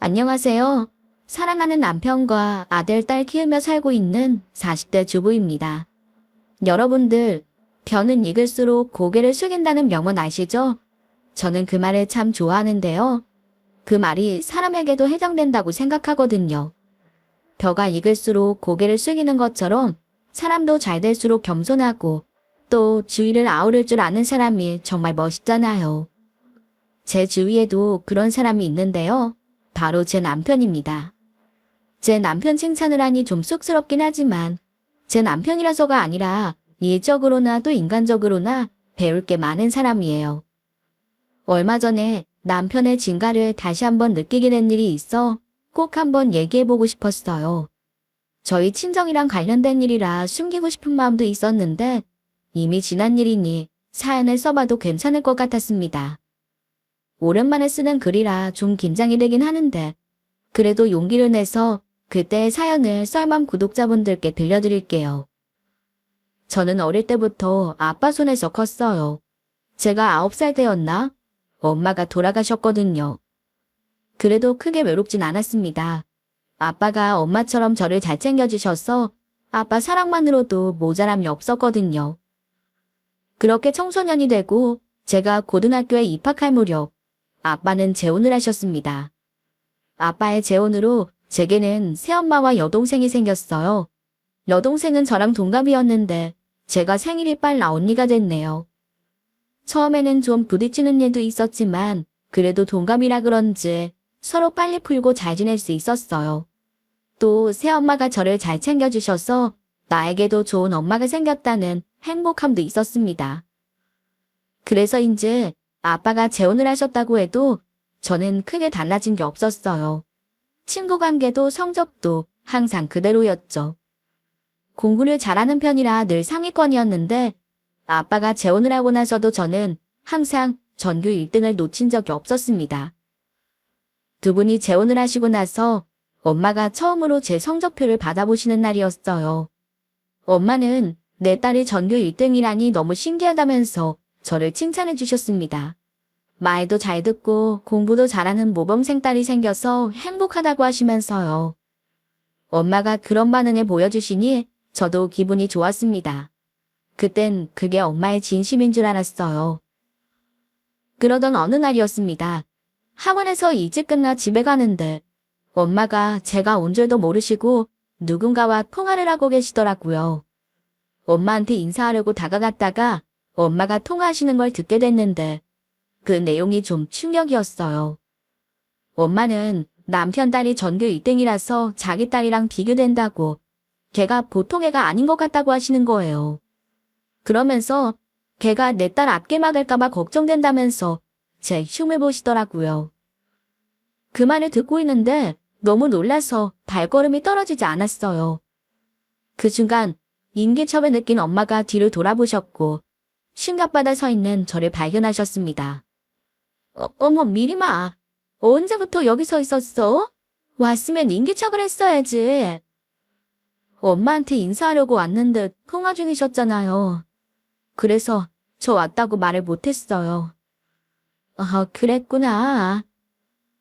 안녕하세요. 사랑하는 남편과 아들, 딸 키우며 살고 있는 40대 주부입니다. 여러분들, 벼는 익을수록 고개를 숙인다는 명언 아시죠? 저는 그 말을 참 좋아하는데요. 그 말이 사람에게도 해당된다고 생각하거든요. 벼가 익을수록 고개를 숙이는 것처럼 사람도 잘 될수록 겸손하고 또 주위를 아우를 줄 아는 사람이 정말 멋있잖아요. 제 주위에도 그런 사람이 있는데요. 바로 제 남편입니다. 제 남편 칭찬을 하니 좀 쑥스럽긴 하지만 제 남편이라서가 아니라 일적으로나 또 인간적으로나 배울 게 많은 사람이에요. 얼마 전에 남편의 진가를 다시 한번 느끼게 된 일이 있어 꼭 한번 얘기해보고 싶었어요. 저희 친정이랑 관련된 일이라 숨기고 싶은 마음도 있었는데 이미 지난 일이니 사연을 써봐도 괜찮을 것 같았습니다. 오랜만에 쓰는 글이라 좀 긴장이 되긴 하는데 그래도 용기를 내서 그때의 사연을 썰맘 구독자분들께 들려드릴게요. 저는 어릴 때부터 아빠 손에서 컸어요. 제가 9살 때였나? 엄마가 돌아가셨거든요. 그래도 크게 외롭진 않았습니다. 아빠가 엄마처럼 저를 잘 챙겨주셔서 아빠 사랑만으로도 모자람이 없었거든요. 그렇게 청소년이 되고 제가 고등학교에 입학할 무렵 아빠는 재혼을 하셨습니다. 아빠의 재혼으로 제게는 새엄마와 여동생이 생겼어요. 여동생은 저랑 동갑이었는데 제가 생일이 빨라 언니가 됐네요. 처음에는 좀 부딪히는 일도 있었지만 그래도 동갑이라 그런지 서로 빨리 풀고 잘 지낼 수 있었어요. 또 새엄마가 저를 잘 챙겨주셔서 나에게도 좋은 엄마가 생겼다는 행복함도 있었습니다. 그래서인지 아빠가 재혼을 하셨다고 해도 저는 크게 달라진 게 없었어요. 친구 관계도 성적도 항상 그대로였죠. 공부를 잘하는 편이라 늘 상위권이었는데 아빠가 재혼을 하고 나서도 저는 항상 전교 1등을 놓친 적이 없었습니다. 두 분이 재혼을 하시고 나서 엄마가 처음으로 제 성적표를 받아보시는 날이었어요. 엄마는 내 딸이 전교 1등이라니 너무 신기하다면서 저를 칭찬해 주셨습니다. 말도 잘 듣고 공부도 잘하는 모범생 딸이 생겨서 행복하다고 하시면서요. 엄마가 그런 반응을 보여주시니 저도 기분이 좋았습니다. 그땐 그게 엄마의 진심인 줄 알았어요. 그러던 어느 날이었습니다. 학원에서 일찍 끝나 집에 가는데 엄마가 제가 온 줄도 모르시고 누군가와 통화를 하고 계시더라고요. 엄마한테 인사하려고 다가갔다가 엄마가 통화하시는 걸 듣게 됐는데 그 내용이 좀 충격이었어요. 엄마는 남편 딸이 전교 1등이라서 자기 딸이랑 비교된다고 걔가 보통 애가 아닌 것 같다고 하시는 거예요. 그러면서 걔가 내 딸 앞길 막을까봐 걱정된다면서 제 흉을 보시더라고요. 그 말을 듣고 있는데 너무 놀라서 발걸음이 떨어지지 않았어요. 그 순간 인기척을 느낀 엄마가 뒤를 돌아보셨고 흉곽바다 서 있는 저를 발견하셨습니다. 어머 미리마, 언제부터 여기 서 있었어? 왔으면 인기척을 했어야지. 엄마한테 인사하려고 왔는데 통화 중이셨잖아요. 그래서 저 왔다고 말을 못했어요. 그랬구나.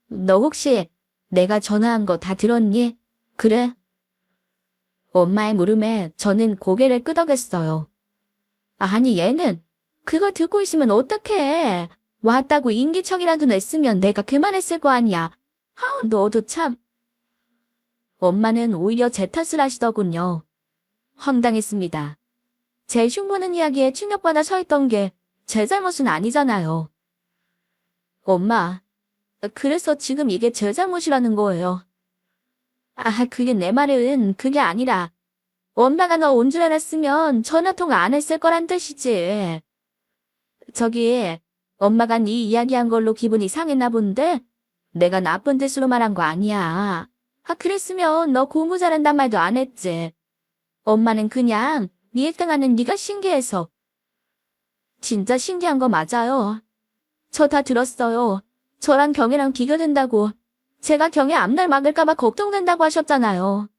너 혹시 내가 전화한 거 다 들었니? 그래? 엄마의 물음에 저는 고개를 끄덕였어요. 아니 얘는 그걸 듣고 있으면 어떡해. 왔다고 인기척이라도 냈으면 내가 그만했을 거 아니야. 너도 참. 엄마는 오히려 제 탓을 하시더군요. 황당했습니다. 제 흉보는 이야기에 충격받아 서 있던 게 제 잘못은 아니잖아요. 엄마, 그래서 지금 이게 제 잘못이라는 거예요. 그게 내 말은 그게 아니라 엄마가 너 온 줄 알았으면 전화통화 안 했을 거란 뜻이지. 저기 엄마가 네 이야기한 걸로 기분이 상했나 본데 내가 나쁜 뜻으로 말한 거 아니야. 그랬으면 너 공부 잘한단 말도 안 했지. 엄마는 그냥 네 1등하는 네가 신기해서. 진짜 신기한 거 맞아요. 저 다 들었어요. 저랑 경애랑 비교된다고. 제가 경애 앞날 막을까봐 걱정된다고 하셨잖아요.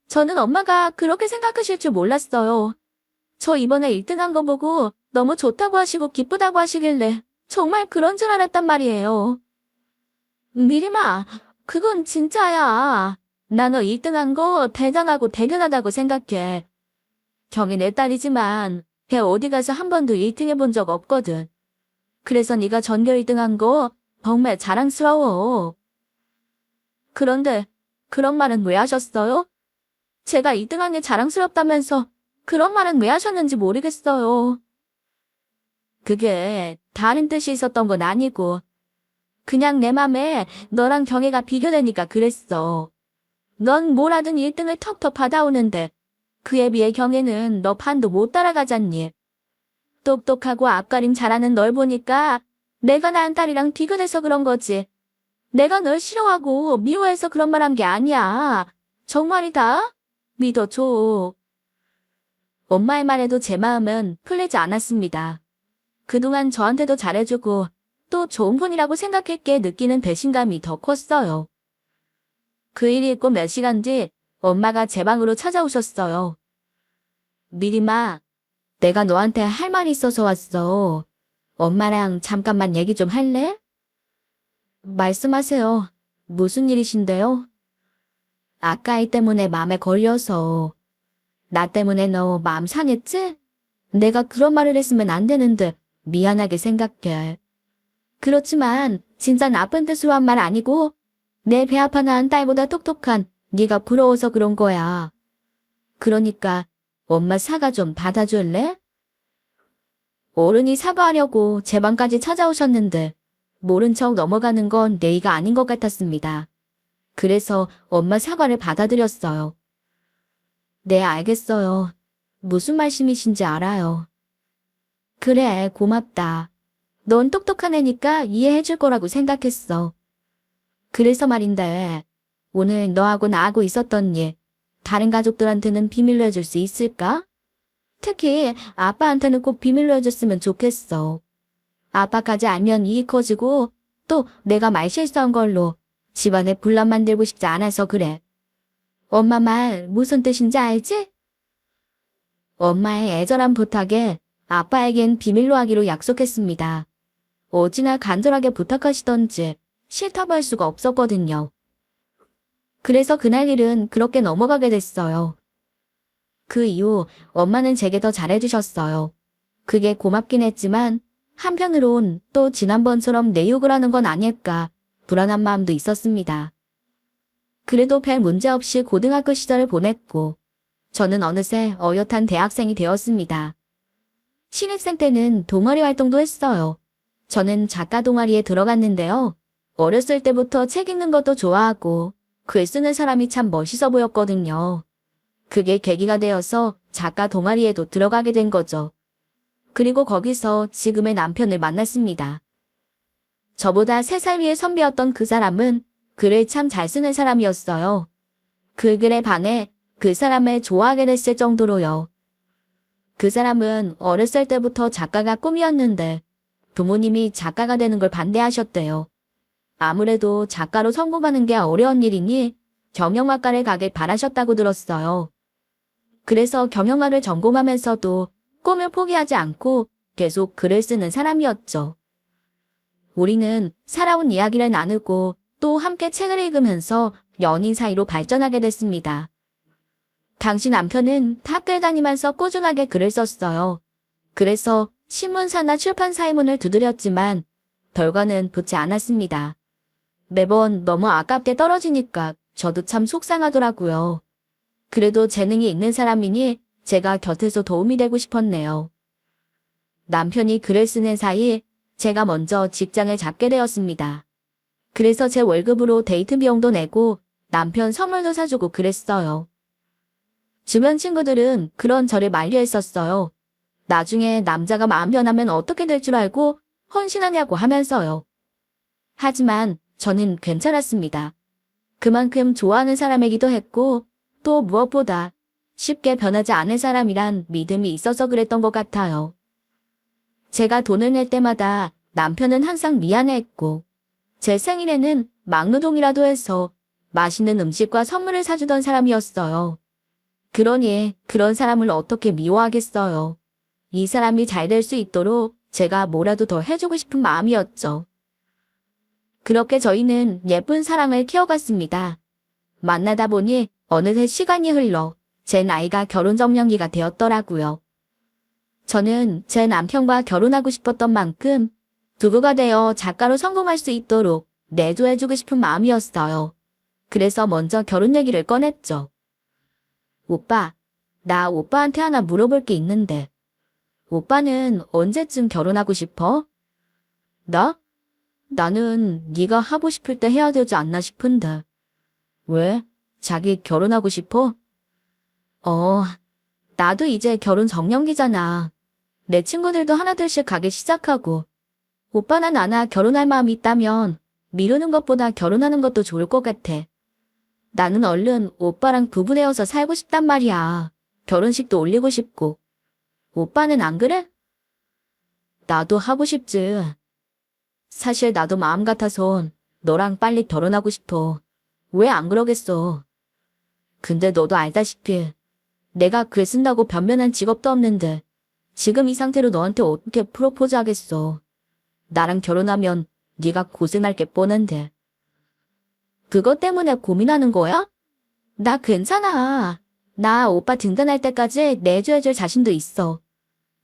저는 엄마가 그렇게 생각하실 줄 몰랐어요. 저 이번에 1등한 거 보고 너무 좋다고 하시고 기쁘다고 하시길래 정말 그런 줄 알았단 말이에요. 미리마, 그건 진짜야. 나 너 1등한 거 대단하고 대견하다고 생각해. 경이 내 딸이지만 걔 어디 가서 한 번도 1등 해본 적 없거든. 그래서 네가 전교 1등한 거 정말 자랑스러워. 그런데 그런 말은 왜 하셨어요? 제가 1등한 게 자랑스럽다면서 그런 말은 왜 하셨는지 모르겠어요. 그게 다른 뜻이 있었던 건 아니고 그냥 내 맘에 너랑 경애가 비교되니까 그랬어. 넌 뭐라든 1등을 턱턱 받아오는데 그에 비해 경애는 너 판도 못 따라가잖니. 똑똑하고 앞가림 잘하는 널 보니까 내가 낳은 딸이랑 비교돼서 그런 거지. 내가 널 싫어하고 미워해서 그런 말 한 게 아니야. 정말이다. 믿어줘. 엄마의 말에도 제 마음은 풀리지 않았습니다. 그동안 저한테도 잘해주고 또 좋은 분이라고 생각했기에 느끼는 배신감이 더 컸어요. 그 일이 있고 몇 시간 뒤 엄마가 제 방으로 찾아오셨어요. 미리마, 내가 너한테 할 말이 있어서 왔어. 엄마랑 잠깐만 얘기 좀 할래? 말씀하세요. 무슨 일이신데요? 아까 일 때문에 마음에 걸려서. 나 때문에 너 마음 상했지? 내가 그런 말을 했으면 안 되는데 미안하게 생각해. 그렇지만 진짜 나쁜 뜻으로 한 말 아니고 내 배 아파 낳은 딸보다 똑똑한 네가 부러워서 그런 거야. 그러니까 엄마 사과 좀 받아줄래? 어른이 사과하려고 제 방까지 찾아오셨는데 모른 척 넘어가는 건 예의가 아닌 것 같았습니다. 그래서 엄마 사과를 받아들였어요. 네, 알겠어요. 무슨 말씀이신지 알아요. 그래, 고맙다. 넌 똑똑한 애니까 이해해 줄 거라고 생각했어. 그래서 말인데, 오늘 너하고 나하고 있었던 일, 다른 가족들한테는 비밀로 해줄 수 있을까? 특히 아빠한테는 꼭 비밀로 해줬으면 좋겠어. 아빠까지 알면 일이 커지고 또 내가 말 실수한 걸로 집안에 분란 만들고 싶지 않아서 그래. 엄마 말 무슨 뜻인지 알지? 엄마의 애절한 부탁에 아빠에겐 비밀로 하기로 약속했습니다. 어찌나 간절하게 부탁하시던지 싫다고 할 수가 없었거든요. 그래서 그날 일은 그렇게 넘어가게 됐어요. 그 이후 엄마는 제게 더 잘해주셨어요. 그게 고맙긴 했지만 한편으론 또 지난번처럼 내 욕을 하는 건 아닐까 불안한 마음도 있었습니다. 그래도 별 문제 없이 고등학교 시절을 보냈고 저는 어느새 어엿한 대학생이 되었습니다. 신입생 때는 동아리 활동도 했어요. 저는 작가 동아리에 들어갔는데요. 어렸을 때부터 책 읽는 것도 좋아하고 글 쓰는 사람이 참 멋있어 보였거든요. 그게 계기가 되어서 작가 동아리에도 들어가게 된 거죠. 그리고 거기서 지금의 남편을 만났습니다. 저보다 3살 위의 선배였던 그 사람은 글을 참 잘 쓰는 사람이었어요. 그 글에 반해 그 사람을 좋아하게 됐을 정도로요. 그 사람은 어렸을 때부터 작가가 꿈이었는데 부모님이 작가가 되는 걸 반대하셨대요. 아무래도 작가로 성공하는 게 어려운 일이니 경영학과를 가길 바라셨다고 들었어요. 그래서 경영학을 전공하면서도 꿈을 포기하지 않고 계속 글을 쓰는 사람이었죠. 우리는 살아온 이야기를 나누고 또 함께 책을 읽으면서 연인 사이로 발전하게 됐습니다. 당시 남편은 학교에 다니면서 꾸준하게 글을 썼어요. 그래서 신문사나 출판사의 문을 두드렸지만 결과는 붙지 않았습니다. 매번 너무 아깝게 떨어지니까 저도 참 속상하더라고요. 그래도 재능이 있는 사람이니 제가 곁에서 도움이 되고 싶었네요. 남편이 글을 쓰는 사이 제가 먼저 직장을 잡게 되었습니다. 그래서 제 월급으로 데이트 비용도 내고 남편 선물도 사주고 그랬어요. 주변 친구들은 그런 저를 만류했었어요. 나중에 남자가 마음 변하면 어떻게 될 줄 알고 헌신하냐고 하면서요. 하지만 저는 괜찮았습니다. 그만큼 좋아하는 사람이기도 했고 또 무엇보다 쉽게 변하지 않을 사람이란 믿음이 있어서 그랬던 것 같아요. 제가 돈을 낼 때마다 남편은 항상 미안해했고 제 생일에는 막노동이라도 해서 맛있는 음식과 선물을 사주던 사람이었어요. 그러니 그런 사람을 어떻게 미워하겠어요. 이 사람이 잘 될 수 있도록 제가 뭐라도 더 해주고 싶은 마음이었죠. 그렇게 저희는 예쁜 사랑을 키워갔습니다. 만나다 보니 어느새 시간이 흘러 제 나이가 결혼 적령기가 되었더라고요. 저는 제 남편과 결혼하고 싶었던 만큼 부부가 되어 작가로 성공할 수 있도록 내조해주고 싶은 마음이었어요. 그래서 먼저 결혼 얘기를 꺼냈죠. 오빠, 나 오빠한테 하나 물어볼 게 있는데 오빠는 언제쯤 결혼하고 싶어? 나? 나는 네가 하고 싶을 때 해야 되지 않나 싶은데. 왜? 자기 결혼하고 싶어? 어, 나도 이제 결혼 적령기잖아. 내 친구들도 하나둘씩 가기 시작하고. 오빠나 나나 결혼할 마음이 있다면 미루는 것보다 결혼하는 것도 좋을 것 같아. 나는 얼른 오빠랑 부부되어서 살고 싶단 말이야. 결혼식도 올리고 싶고. 오빠는 안 그래? 나도 하고 싶지. 사실 나도 마음 같아선 너랑 빨리 결혼하고 싶어. 왜 안 그러겠어. 근데 너도 알다시피 내가 글 쓴다고 변변한 직업도 없는데 지금 이 상태로 너한테 어떻게 프로포즈 하겠어. 나랑 결혼하면 네가 고생할 게 뻔한데. 그것 때문에 고민하는 거야? 나 괜찮아. 나 오빠 등단할 때까지 내조해줄 자신도 있어.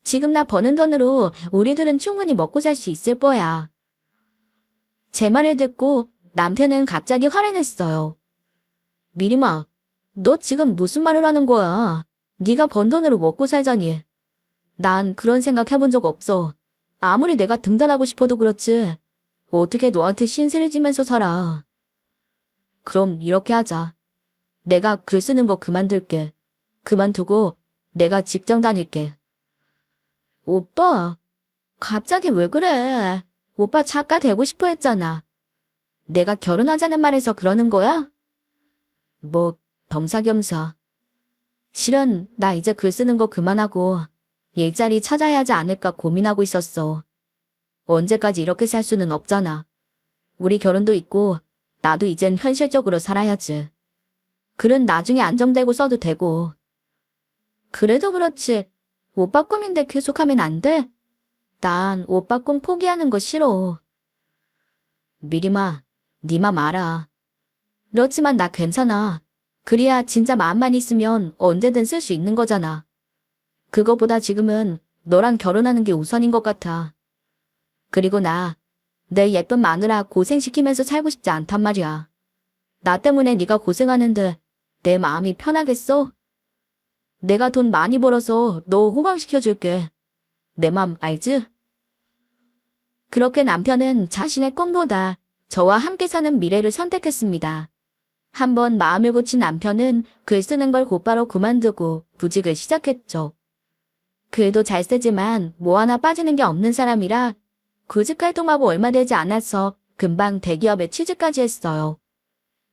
지금 나 버는 돈으로 우리들은 충분히 먹고 살 수 있을 거야. 제 말을 듣고 남편은 갑자기 화를 냈어요. 미리마, 너 지금 무슨 말을 하는 거야? 네가 번 돈으로 먹고 살자니. 난 그런 생각 해본 적 없어. 아무리 내가 등단하고 싶어도 그렇지. 어떻게 너한테 신세를 지면서 살아. 그럼 이렇게 하자. 내가 글 쓰는 거 그만둘게. 그만두고 내가 직장 다닐게. 오빠, 갑자기 왜 그래? 오빠 작가 되고 싶어 했잖아. 내가 결혼하자는 말에서 그러는 거야? 뭐, 겸사겸사. 실은 나 이제 글 쓰는 거 그만하고 일자리 찾아야 하지 않을까 고민하고 있었어. 언제까지 이렇게 살 수는 없잖아. 우리 결혼도 있고 나도 이젠 현실적으로 살아야지. 글은 나중에 안정되고 써도 되고. 그래도 그렇지. 오빠 꿈인데 계속하면 안 돼? 난 오빠 꿈 포기하는 거 싫어. 미리마, 네 맘 알아. 그렇지만 나 괜찮아. 그래야 진짜 마음만 있으면 언제든 쓸 수 있는 거잖아. 그거보다 지금은 너랑 결혼하는 게 우선인 것 같아. 그리고 내 예쁜 마누라 고생시키면서 살고 싶지 않단 말이야. 나 때문에 네가 고생하는데 내 마음이 편하겠어? 내가 돈 많이 벌어서 너 호강시켜줄게. 내 맘 알지? 그렇게 남편은 자신의 꿈보다 저와 함께 사는 미래를 선택했습니다. 한번 마음을 고친 남편은 글 쓰는 걸 곧바로 그만두고 구직을 시작했죠. 글도 잘 쓰지만 뭐 하나 빠지는 게 없는 사람이라 구직 활동하고 얼마 되지 않아서 금방 대기업에 취직까지 했어요.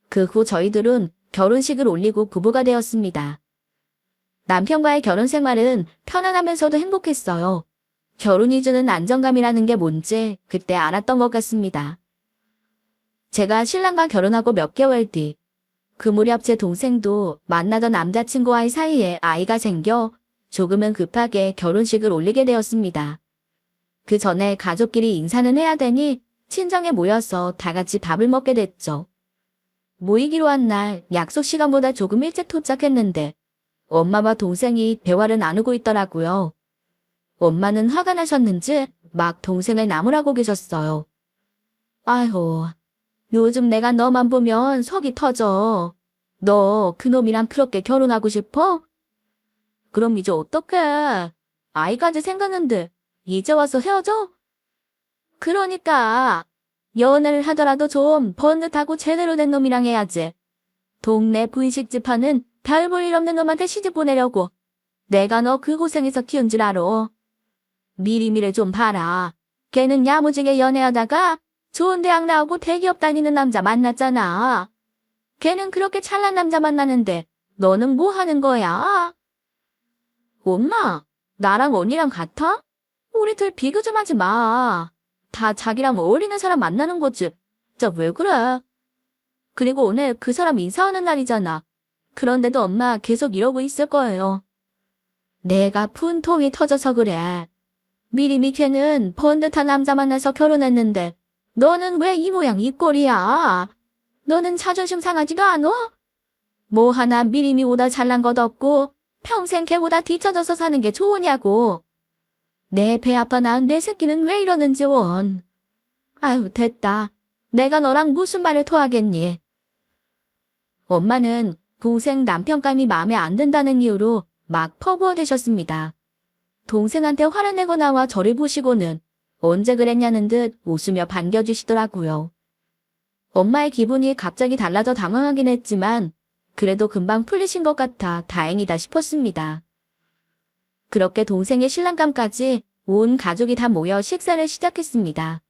그 후 저희들은 결혼식을 올리고 부부가 되었습니다. 남편과의 결혼 생활은 편안하면서도 행복했어요. 결혼이 주는 안정감이라는 게 뭔지 그때 알았던 것 같습니다. 제가 신랑과 결혼하고 몇 개월 뒤, 그 무렵 제 동생도 만나던 남자친구와의 사이에 아이가 생겨 조금은 급하게 결혼식을 올리게 되었습니다. 그 전에 가족끼리 인사는 해야 되니 친정에 모여서 다 같이 밥을 먹게 됐죠. 모이기로 한 날 약속 시간보다 조금 일찍 도착했는데 엄마와 동생이 대화를 나누고 있더라고요. 엄마는 화가 나셨는지 막 동생을 나무라고 계셨어요. 아휴, 요즘 내가 너만 보면 속이 터져. 너 그놈이랑 그렇게 결혼하고 싶어? 그럼 이제 어떡해? 아이까지 생겼는데 이제 와서 헤어져? 그러니까 연애를 하더라도 좀 번듯하고 제대로 된 놈이랑 해야지. 동네 분식집 하는 별 볼 일 없는 놈한테 시집 보내려고. 내가 너 그 고생해서 키운 줄 알아. 미리미리 좀 봐라. 걔는 야무지게 연애하다가 좋은 대학 나오고 대기업 다니는 남자 만났잖아. 걔는 그렇게 찰난 남자 만나는데 너는 뭐 하는 거야? 엄마, 나랑 언니랑 같아? 우리 둘 비교 좀 하지 마. 다 자기랑 어울리는 사람 만나는 거지. 진짜 왜 그래? 그리고 오늘 그 사람 인사하는 날이잖아. 그런데도 엄마 계속 이러고 있을 거예요. 내가 푼통이 터져서 그래. 미리미 걔는 번듯한 남자 만나서 결혼했는데 너는 왜 이 모양 이 꼴이야? 너는 자존심 상하지가 않어? 뭐 하나 미리미보다 잘난 것 없고 평생 걔보다 뒤처져서 사는 게 좋으냐고. 내 배 아파 낳은 내 새끼는 왜 이러는지 원. 아유 됐다. 내가 너랑 무슨 말을 토하겠니? 엄마는 동생 남편감이 마음에 안 든다는 이유로 막 퍼부어대셨습니다. 동생한테 화를 내고 나와 저를 보시고는 언제 그랬냐는 듯 웃으며 반겨주시더라고요. 엄마의 기분이 갑자기 달라져 당황하긴 했지만 그래도 금방 풀리신 것 같아 다행이다 싶었습니다. 그렇게 동생의 신랑감까지 온 가족이 다 모여 식사를 시작했습니다.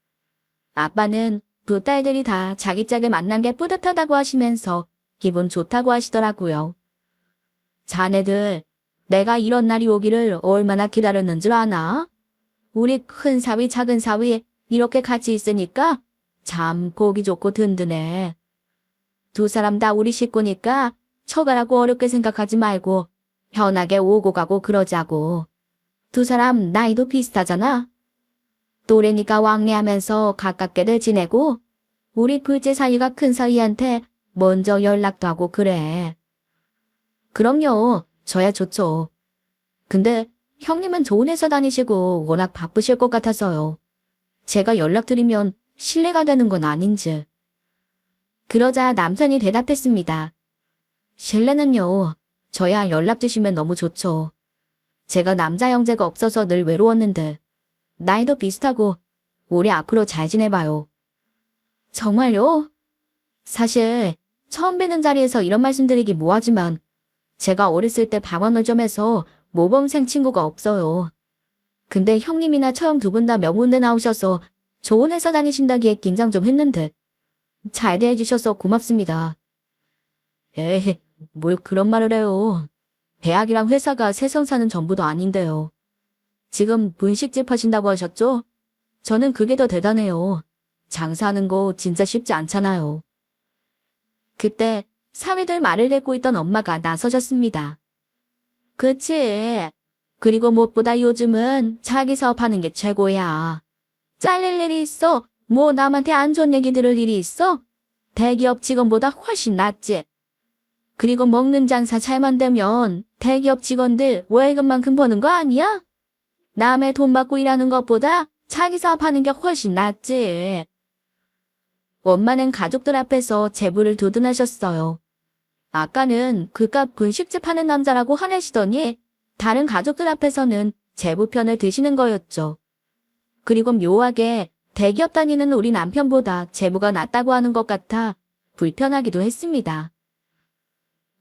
아빠는 두 딸들이 다 자기 짝을 만난 게 뿌듯하다고 하시면서 기분 좋다고 하시더라고요. 자네들, 내가 이런 날이 오기를 얼마나 기다렸는 줄 아나? 우리 큰 사위 작은 사위 이렇게 같이 있으니까 참 보기 좋고 든든해. 두 사람 다 우리 식구니까 처가라고 어렵게 생각하지 말고 편하게 오고 가고 그러자고. 두 사람 나이도 비슷하잖아. 또래니까 왕래하면서 가깝게들 지내고 우리 둘째 사위가 큰 사위한테 먼저 연락도 하고 그래. 그럼요. 저야 좋죠. 근데 형님은 좋은 회사 다니시고 워낙 바쁘실 것 같아서요. 제가 연락드리면 실례가 되는 건 아닌지. 그러자 남편이 대답했습니다. 실례는요. 저야 연락 주시면 너무 좋죠. 제가 남자 형제가 없어서 늘 외로웠는데 나이도 비슷하고 우리 앞으로 잘 지내봐요. 정말요? 사실 처음 뵙는 자리에서 이런 말씀드리기 뭐하지만 제가 어렸을 때 방황을 좀 해서 모범생 친구가 없어요. 근데 형님이나 처형 두 분 다 명문대 나오셔서 좋은 회사 다니신다기에 긴장 좀 했는데 잘 대해주셔서 고맙습니다. 에이, 뭘 그런 말을 해요. 대학이랑 회사가 세상 사는 전부도 아닌데요. 지금 분식집 하신다고 하셨죠? 저는 그게 더 대단해요. 장사하는 거 진짜 쉽지 않잖아요. 그때 사위들 말을 듣고 있던 엄마가 나서셨습니다. 그치. 그리고 무엇보다 요즘은 자기 사업하는 게 최고야. 잘릴 일이 있어? 뭐 남한테 안 좋은 얘기 들을 일이 있어? 대기업 직원보다 훨씬 낫지. 그리고 먹는 장사 잘만 되면 대기업 직원들 월급만큼 버는 거 아니야? 남의 돈 받고 일하는 것보다 자기 사업하는 게 훨씬 낫지. 엄마는 가족들 앞에서 제부를 두둔하셨어요. 아까는 그깟 분식집 하는 남자라고 화내시더니 다른 가족들 앞에서는 제부 편을 드시는 거였죠. 그리고 묘하게 대기업 다니는 우리 남편보다 제부가 낫다고 하는 것 같아 불편하기도 했습니다.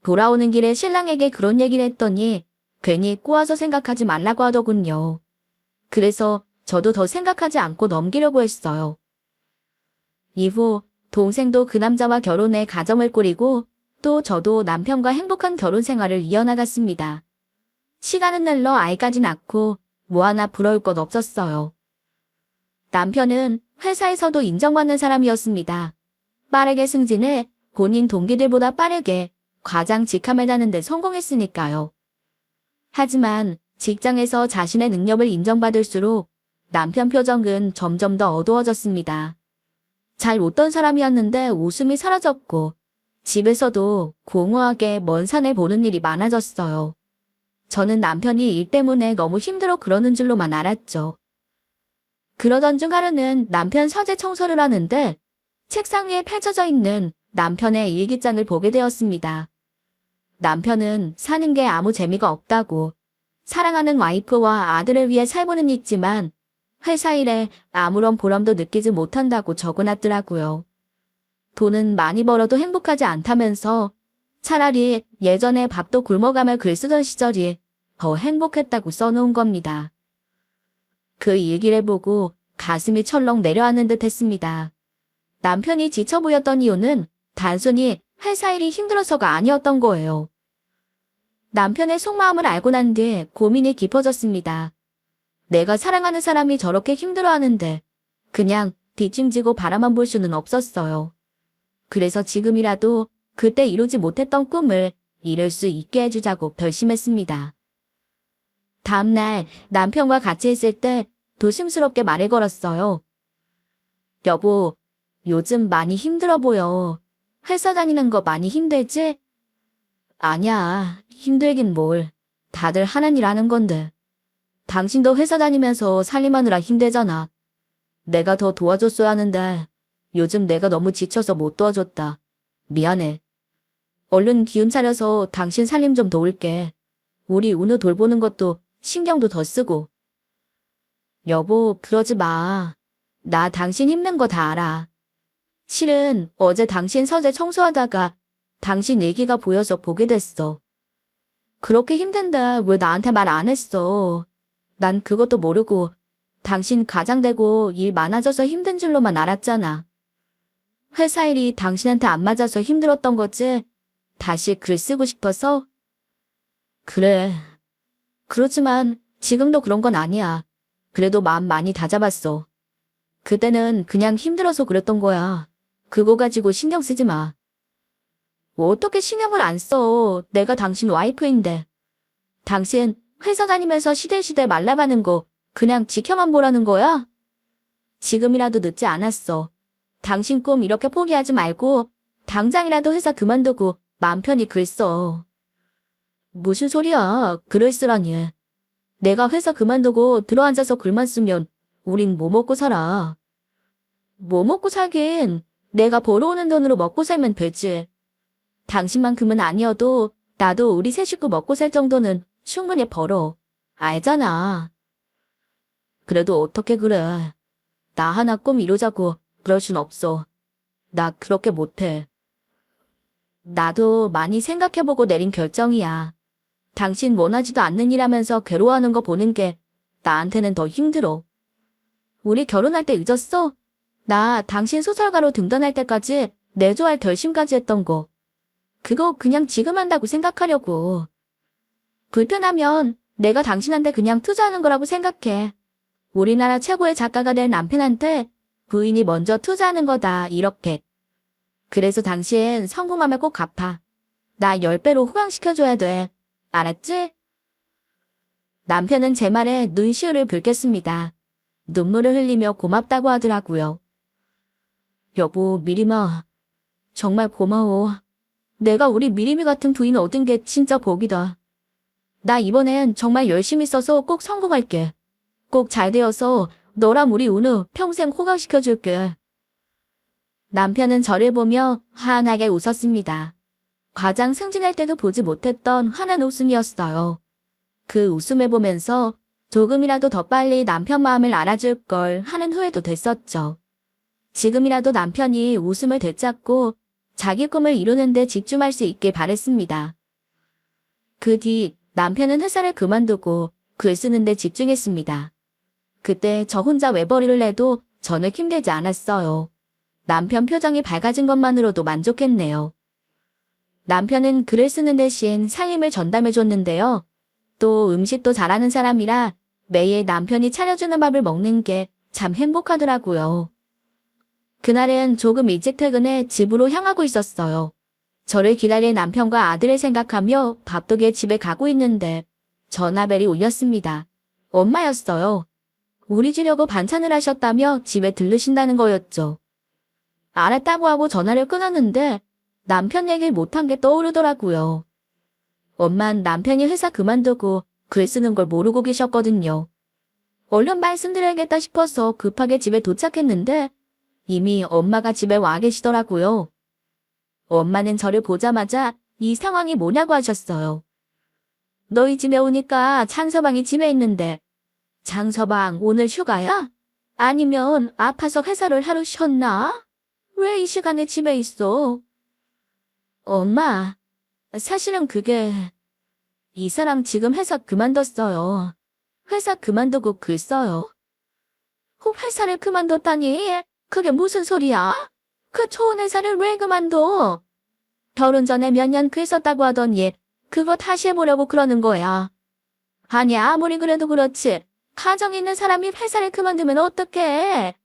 돌아오는 길에 신랑에게 그런 얘기를 했더니 괜히 꼬아서 생각하지 말라고 하더군요. 그래서 저도 더 생각하지 않고 넘기려고 했어요. 이후 동생도 그 남자와 결혼해 가정을 꾸리고 또 저도 남편과 행복한 결혼 생활을 이어나갔습니다. 시간은 흘러 아이까지 낳고 뭐 하나 부러울 것 없었어요. 남편은 회사에서도 인정받는 사람이었습니다. 빠르게 승진해 본인 동기들보다 빠르게 과장 직함을 다는 데 성공했으니까요. 하지만 직장에서 자신의 능력을 인정받을수록 남편 표정은 점점 더 어두워졌습니다. 잘 웃던 사람이었는데 웃음이 사라졌고 집에서도 공허하게 먼 산을 보는 일이 많아졌어요. 저는 남편이 일 때문에 너무 힘들어 그러는 줄로만 알았죠. 그러던 중 하루는 남편 서재 청소를 하는데 책상 위에 펼쳐져 있는 남편의 일기장을 보게 되었습니다. 남편은 사는 게 아무 재미가 없다고 사랑하는 와이프와 아들을 위해 살고는 있지만 회사 일에 아무런 보람도 느끼지 못한다고 적어놨더라고요. 돈은 많이 벌어도 행복하지 않다면서 차라리 예전에 밥도 굶어가며 글 쓰던 시절이 더 행복했다고 써놓은 겁니다. 그 일기를 보고 가슴이 철렁 내려앉는 듯 했습니다. 남편이 지쳐 보였던 이유는 단순히 회사 일이 힘들어서가 아니었던 거예요. 남편의 속마음을 알고 난 뒤 고민이 깊어졌습니다. 내가 사랑하는 사람이 저렇게 힘들어하는데 그냥 뒷짐지고 바라만 볼 수는 없었어요. 그래서 지금이라도 그때 이루지 못했던 꿈을 이룰 수 있게 해주자고 결심했습니다. 다음날 남편과 같이 있을 때 조심스럽게 말을 걸었어요. 여보, 요즘 많이 힘들어 보여. 회사 다니는 거 많이 힘들지? 아니야, 힘들긴 뭘. 다들 하는 일 하는 건데. 당신도 회사 다니면서 살림하느라 힘들잖아. 내가 더 도와줬어야 하는데 요즘 내가 너무 지쳐서 못 도와줬다. 미안해. 얼른 기운 차려서 당신 살림 좀 도울게. 우리 운우 돌보는 것도 신경도 더 쓰고. 여보, 그러지 마. 나 당신 힘든 거 다 알아. 실은 어제 당신 서재 청소하다가 당신 얘기가 보여서 보게 됐어. 그렇게 힘든데 왜 나한테 말 안 했어? 난 그것도 모르고 당신 가장되고 일 많아져서 힘든 줄로만 알았잖아. 회사 일이 당신한테 안 맞아서 힘들었던 거지? 다시 글 쓰고 싶어서? 그래. 그렇지만 지금도 그런 건 아니야. 그래도 마음 많이 다잡았어. 그때는 그냥 힘들어서 그랬던 거야. 그거 가지고 신경 쓰지 마. 뭐 어떻게 신경을 안 써. 내가 당신 와이프인데. 당신 회사 다니면서 시들시들 말라가는 거 그냥 지켜만 보라는 거야? 지금이라도 늦지 않았어. 당신 꿈 이렇게 포기하지 말고 당장이라도 회사 그만두고 마음 편히 글 써. 무슨 소리야. 글을 쓰라니. 내가 회사 그만두고 들어앉아서 글만 쓰면 우린 뭐 먹고 살아. 뭐 먹고 살긴. 내가 벌어오는 돈으로 먹고 살면 되지. 당신만큼은 아니어도 나도 우리 세 식구 먹고 살 정도는 충분히 벌어. 알잖아. 그래도 어떻게 그래. 나 하나 꿈 이루자고 그럴 순 없어. 나 그렇게 못해. 나도 많이 생각해보고 내린 결정이야. 당신 원하지도 않는 일 하면서 괴로워하는 거 보는 게 나한테는 더 힘들어. 우리 결혼할 때 늦었어? 나 당신 소설가로 등단할 때까지 내조할 결심까지 했던 거. 그거 그냥 지금 한다고 생각하려고. 불편하면 내가 당신한테 그냥 투자하는 거라고 생각해. 우리나라 최고의 작가가 될 남편한테 부인이 먼저 투자하는 거다, 이렇게. 그래서 당신 성공하면 꼭 갚아. 나 10배로 호강시켜줘야 돼. 알았지? 남편은 제 말에 눈시울을 붉혔습니다. 눈물을 흘리며 고맙다고 하더라고요. 여보, 미림아. 정말 고마워. 내가 우리 미림이 같은 부인 얻은 게 진짜 복이다. 나 이번엔 정말 열심히 써서 꼭 성공할게. 꼭 잘 되어서 너랑 우리 운우 평생 호강시켜줄게. 남편은 저를 보며 환하게 웃었습니다. 과장 승진할 때도 보지 못했던 환한 웃음이었어요. 그 웃음을 보면서 조금이라도 더 빨리 남편 마음을 알아줄 걸 하는 후회도 됐었죠. 지금이라도 남편이 웃음을 되찾고 자기 꿈을 이루는 데 집중할 수 있길 바랬습니다. 그 뒤 남편은 회사를 그만두고 글 쓰는 데 집중했습니다. 그때 저 혼자 외벌이를 해도 저는 힘들지 않았어요. 남편 표정이 밝아진 것만으로도 만족했네요. 남편은 글을 쓰는 대신 살림을 전담해줬는데요. 또 음식도 잘하는 사람이라 매일 남편이 차려주는 밥을 먹는 게 참 행복하더라고요. 그날은 조금 일찍 퇴근해 집으로 향하고 있었어요. 저를 기다릴 남편과 아들을 생각하며 바쁘게 집에 가고 있는데 전화벨이 울렸습니다. 엄마였어요. 우리 주려고 반찬을 하셨다며 집에 들르신다는 거였죠. 알았다고 하고 전화를 끊었는데 남편 얘기를 못한 게 떠오르더라고요. 엄만 남편이 회사 그만두고 글 쓰는 걸 모르고 계셨거든요. 얼른 말씀드려야겠다 싶어서 급하게 집에 도착했는데 이미 엄마가 집에 와 계시더라고요. 엄마는 저를 보자마자 이 상황이 뭐냐고 하셨어요. 너희 집에 오니까 장서방이 집에 있는데 장서방 오늘 휴가야? 아니면 아파서 회사를 하루 쉬었나? 왜 이 시간에 집에 있어? 엄마, 사실은 그게 이 사람 지금 회사 그만뒀어요. 회사 그만두고 글 써요. 혹 회사를 그만뒀다니? 그게 무슨 소리야? 그 좋은 회사를 왜 그만둬? 결혼 전에 몇 년 글 썼다고 하더니 그거 다시 해보려고 그러는 거야. 아니 아무리 그래도 그렇지. 가정 있는 사람이 회사를 그만두면 어떡해?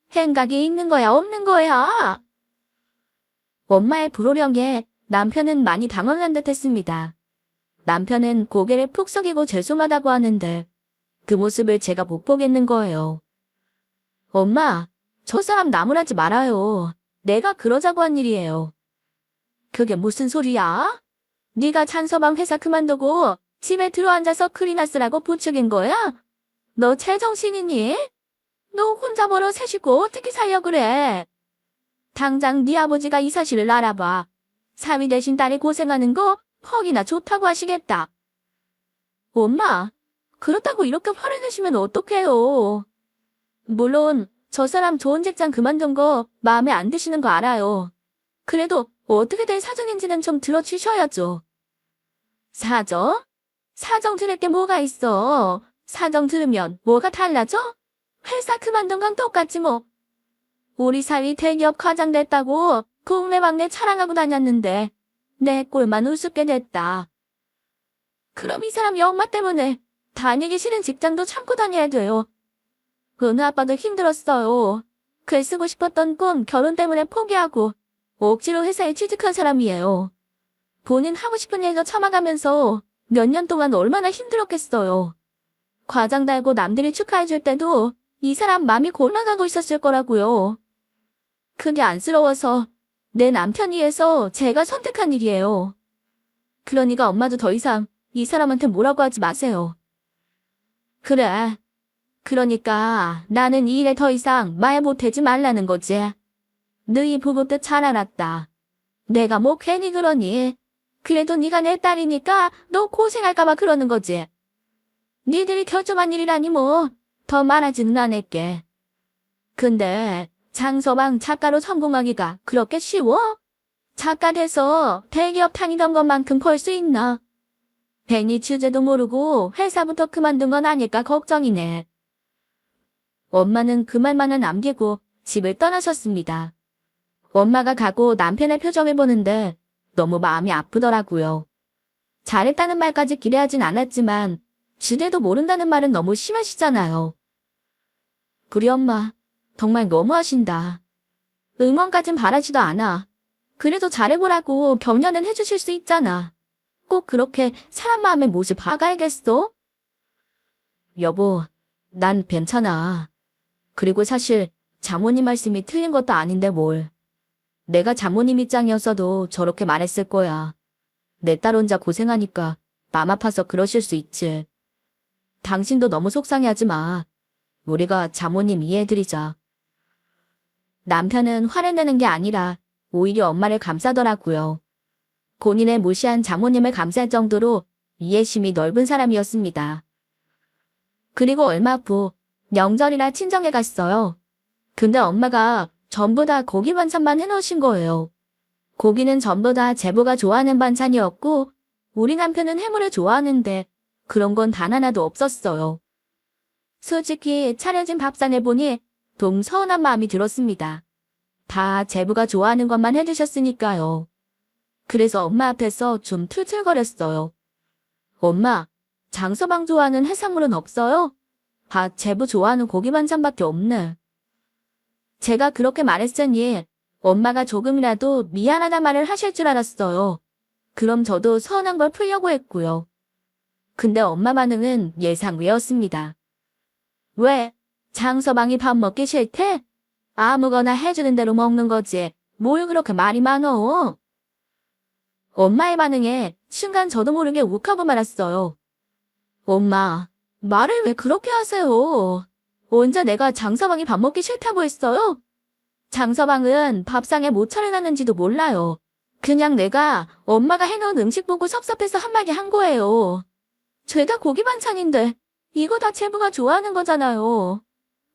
생각이 있는 거야 없는 거야? 엄마의 불호령에 남편은 많이 당황한 듯 했습니다. 남편은 고개를 푹 숙이고 죄송하다고 하는데 그 모습을 제가 못 보겠는 거예요. 엄마, 저 사람 나무라지 말아요. 내가 그러자고 한 일이에요. 그게 무슨 소리야? 네가 찬서방 회사 그만두고 집에 들어앉아서 크리나 쓰라고 부추긴 거야? 너 제정신이니? 너 혼자 벌어 세시고 어떻게 살려 그래? 당장 네 아버지가 이 사실을 알아봐. 사위 대신 딸이 고생하는 거 퍽이나 좋다고 하시겠다. 엄마, 그렇다고 이렇게 화를 내시면 어떡해요? 물론 저 사람 좋은 직장 그만둔 거 마음에 안 드시는 거 알아요. 그래도 어떻게 된 사정인지는 좀 들어주셔야죠. 사정? 사정 들을 게 뭐가 있어? 사정 들으면 뭐가 달라져? 회사 그만둔 건 똑같지 뭐. 우리 사위 대기업 과장 됐다고 동네방네 자랑하고 다녔는데 내 꼴만 우습게 됐다. 그럼 이 사람이 엄마 때문에 다니기 싫은 직장도 참고 다녀야 돼요. 은우 아빠도 힘들었어요. 글 쓰고 싶었던 꿈 결혼 때문에 포기하고 억지로 회사에 취직한 사람이에요. 본인 하고 싶은 일도 참아가면서 몇 년 동안 얼마나 힘들었겠어요. 과장 달고 남들이 축하해줄 때도 이 사람 마음이 골라가고 있었을 거라고요. 그게 안쓰러워서 내 남편 위해서 제가 선택한 일이에요. 그러니까 엄마도 더 이상 이 사람한테 뭐라고 하지 마세요. 그래. 그러니까 나는 이 일에 더 이상 말 못하지 말라는 거지. 너희 부부 뜻 잘 알았다. 내가 뭐 괜히 그러니. 그래도 네가 내 딸이니까 너 고생할까봐 그러는 거지. 니들이 결정한 일이라니 뭐 더 말하지는 않을게. 근데 장서방 작가로 성공하기가 그렇게 쉬워? 작가 돼서 대기업 다니던 것만큼 벌 수 있나? 괜히 주제도 모르고 회사부터 그만둔 건 아닐까 걱정이네. 엄마는 그 말만을 남기고 집을 떠나셨습니다. 엄마가 가고 남편의 표정을 보는데 너무 마음이 아프더라고요. 잘했다는 말까지 기대하진 않았지만 지대도 모른다는 말은 너무 심하시잖아요. 우리 엄마 정말 너무하신다. 응원까진 바라지도 않아. 그래도 잘해보라고 격려는 해주실 수 있잖아. 꼭 그렇게 사람 마음의 못을 봐가야겠어? 여보, 난 괜찮아. 그리고 사실 장모님 말씀이 틀린 것도 아닌데 뭘. 내가 장모님 입장이었어도 저렇게 말했을 거야. 내 딸 혼자 고생하니까 맘 아파서 그러실 수 있지. 당신도 너무 속상해하지 마. 우리가 장모님 이해해드리자. 남편은 화를 내는 게 아니라 오히려 엄마를 감싸더라고요. 본인의 무시한 장모님을 감쌀 정도로 이해심이 넓은 사람이었습니다. 그리고 얼마 후 명절이라 친정에 갔어요. 근데 엄마가 전부 다 고기 반찬만 해놓으신 거예요. 고기는 전부 다 제부가 좋아하는 반찬이었고 우리 남편은 해물을 좋아하는데 그런 건 단 하나도 없었어요. 솔직히 차려진 밥상을 보니 좀 서운한 마음이 들었습니다. 다 제부가 좋아하는 것만 해주셨으니까요. 그래서 엄마 앞에서 좀 툴툴거렸어요. 엄마, 장서방 좋아하는 해산물은 없어요? 다 제부 좋아하는 고기 반찬밖에 없네. 제가 그렇게 말했으니 엄마가 조금이라도 미안하다 말을 하실 줄 알았어요. 그럼 저도 서운한 걸 풀려고 했고요. 근데 엄마 반응은 예상 외였습니다. 왜? 장서방이 밥 먹기 싫대? 아무거나 해주는 대로 먹는 거지. 뭘 그렇게 말이 많어? 엄마의 반응에 순간 저도 모르게 욱하고 말았어요. 엄마, 말을 왜 그렇게 하세요? 언제 내가 장서방이 밥 먹기 싫다고 했어요? 장서방은 밥상에 못 차려놨는지도 몰라요. 그냥 내가 엄마가 해놓은 음식 보고 섭섭해서 한마디 한 거예요. 죄다 고기 반찬인데 이거 다 제부가 좋아하는 거잖아요.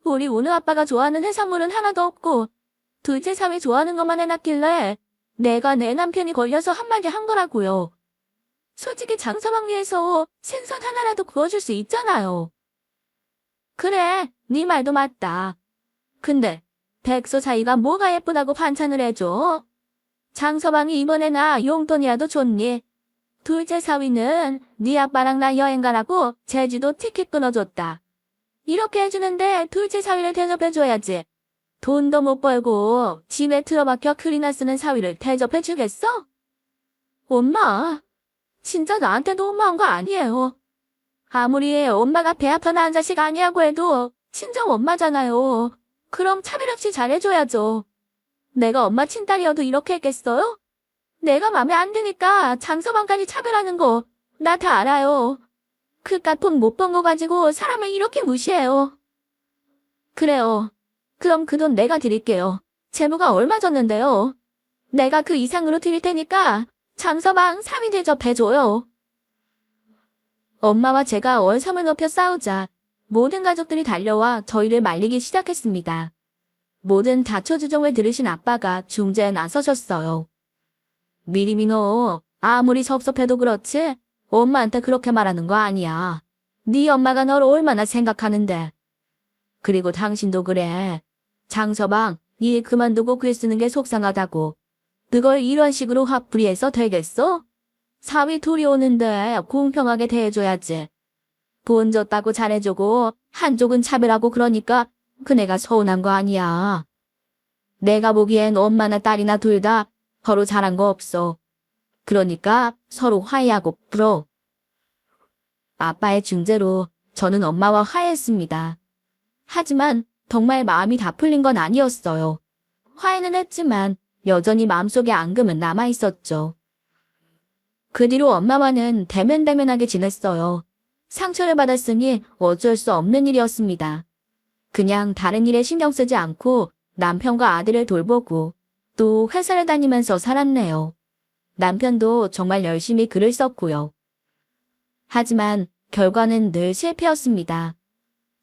우리 오늘 아빠가 좋아하는 해산물은 하나도 없고 둘째 사위 좋아하는 것만 해놨길래 내가 내 남편이 걸려서 한마디 한 거라고요. 솔직히 장서방 위해서 생선 하나라도 구워줄 수 있잖아요. 그래, 네 말도 맞다. 근데 백서 사이가 뭐가 예쁘다고 반찬을 해줘? 장서방이 이번에나 용돈이라도 줬니? 둘째 사위는 네 아빠랑 나 여행 가라고 제주도 티켓 끊어줬다. 이렇게 해주는데 둘째 사위를 대접해줘야지. 돈도 못 벌고 집에 틀어박혀 글이나 쓰는 사위를 대접해주겠어? 엄마, 진짜 나한테 너무한 거 아니에요. 아무리 엄마가 배 아파 낳은 자식 아니라고 해도 친정 엄마잖아요. 그럼 차별 없이 잘해줘야죠. 내가 엄마 친딸이어도 이렇게 했겠어요? 내가 맘에 안 드니까 장서방까지 차별하는 거 나 다 알아요. 그깟 돈 못 번 거 가지고 사람을 이렇게 무시해요. 그래요. 그럼 그 돈 내가 드릴게요. 재무가 얼마 줬는데요. 내가 그 이상으로 드릴 테니까 장서방 3인 대접해줘요. 엄마와 제가 얼싸움을 높여 싸우자 모든 가족들이 달려와 저희를 말리기 시작했습니다. 모든 자초지종을 들으신 아빠가 중재에 나서셨어요. 미리미 너 아무리 섭섭해도 그렇지 엄마한테 그렇게 말하는 거 아니야. 네 엄마가 널 얼마나 생각하는데. 그리고 당신도 그래. 장서방 일 그만두고 글 쓰는 게 속상하다고. 그걸 이런 식으로 화풀이해서 되겠어? 사위 둘이 오는데 공평하게 대해줘야지. 돈 줬다고 잘해주고 한쪽은 차별하고 그러니까 그네가 서운한 거 아니야. 내가 보기엔 엄마나 딸이나 둘 다 서로 잘한 거 없어. 그러니까 서로 화해하고 풀어. 아빠의 중재로 저는 엄마와 화해했습니다. 하지만 정말 마음이 다 풀린 건 아니었어요. 화해는 했지만 여전히 마음속에 앙금은 남아있었죠. 그 뒤로 엄마와는 대면대면하게 지냈어요. 상처를 받았으니 어쩔 수 없는 일이었습니다. 그냥 다른 일에 신경 쓰지 않고 남편과 아들을 돌보고 또 회사를 다니면서 살았네요. 남편도 정말 열심히 글을 썼고요. 하지만 결과는 늘 실패였습니다.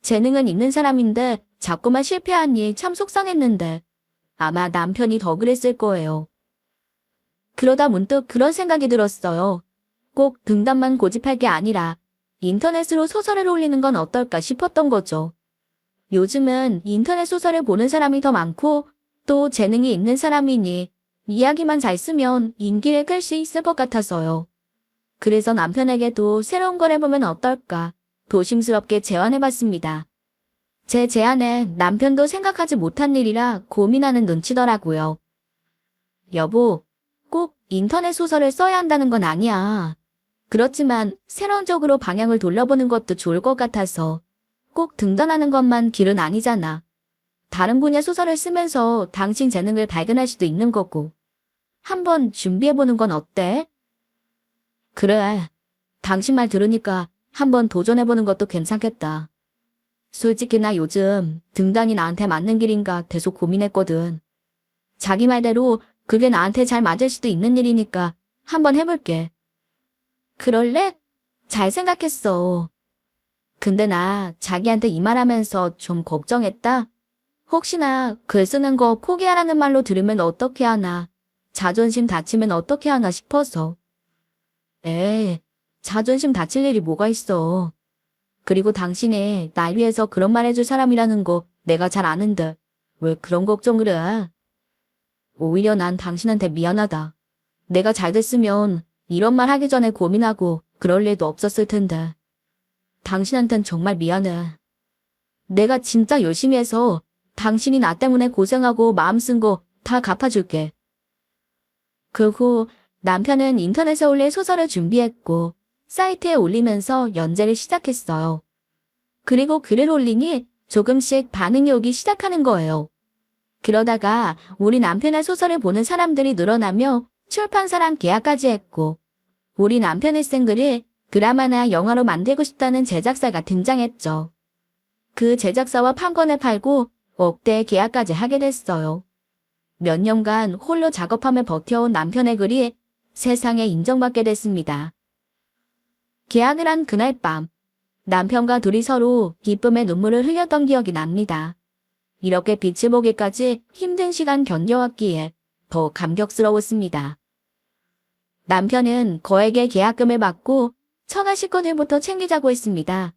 재능은 있는 사람인데 자꾸만 실패하니 참 속상했는데 아마 남편이 더 그랬을 거예요. 그러다 문득 그런 생각이 들었어요. 꼭 등단만 고집할 게 아니라 인터넷으로 소설을 올리는 건 어떨까 싶었던 거죠. 요즘은 인터넷 소설을 보는 사람이 더 많고 또 재능이 있는 사람이니 이야기만 잘 쓰면 인기를 끌 수 있을 것 같아서요. 그래서 남편에게도 새로운 걸 해보면 어떨까 조심스럽게 제안해봤습니다. 제 제안에 남편도 생각하지 못한 일이라 고민하는 눈치더라고요. 여보, 꼭 인터넷 소설을 써야 한다는 건 아니야. 그렇지만 새로운 쪽으로 방향을 돌려보는 것도 좋을 것 같아서 꼭 등단하는 것만 길은 아니잖아. 다른 분야 소설을 쓰면서 당신 재능을 발견할 수도 있는 거고. 한번 준비해보는 건 어때? 그래. 당신 말 들으니까 한번 도전해보는 것도 괜찮겠다. 솔직히 나 요즘 등단이 나한테 맞는 길인가 계속 고민했거든. 자기 말대로 그게 나한테 잘 맞을 수도 있는 일이니까 한번 해볼게. 그럴래? 잘 생각했어. 근데 나 자기한테 이 말하면서 좀 걱정했다. 혹시나 글 쓰는 거 포기하라는 말로 들으면 어떻게 하나, 자존심 다치면 어떻게 하나 싶어서. 에이, 자존심 다칠 일이 뭐가 있어. 그리고 당신이 날 위해서 그런 말 해줄 사람이라는 거 내가 잘 아는데 왜 그런 걱정을 해? 오히려 난 당신한테 미안하다. 내가 잘 됐으면 이런 말 하기 전에 고민하고 그럴 일도 없었을 텐데. 당신한텐 정말 미안해. 내가 진짜 열심히 해서 당신이 나 때문에 고생하고 마음 쓴 거 다 갚아줄게. 그 후 남편은 인터넷에 올릴 소설을 준비했고 사이트에 올리면서 연재를 시작했어요. 그리고 글을 올리니 조금씩 반응이 오기 시작하는 거예요. 그러다가 우리 남편의 소설을 보는 사람들이 늘어나며 출판사랑 계약까지 했고 우리 남편의 쓴 글을 드라마나 영화로 만들고 싶다는 제작사가 등장했죠. 그 제작사와 판권을 팔고 억대의 계약까지 하게 됐어요. 몇 년간 홀로 작업하며 버텨온 남편의 글이 세상에 인정받게 됐습니다. 계약을 한 그날 밤, 남편과 둘이 서로 기쁨의 눈물을 흘렸던 기억이 납니다. 이렇게 빛을 보기까지 힘든 시간 견뎌왔기에 더 감격스러웠습니다. 남편은 거액의 계약금을 받고 처가 식구들부터 챙기자고 했습니다.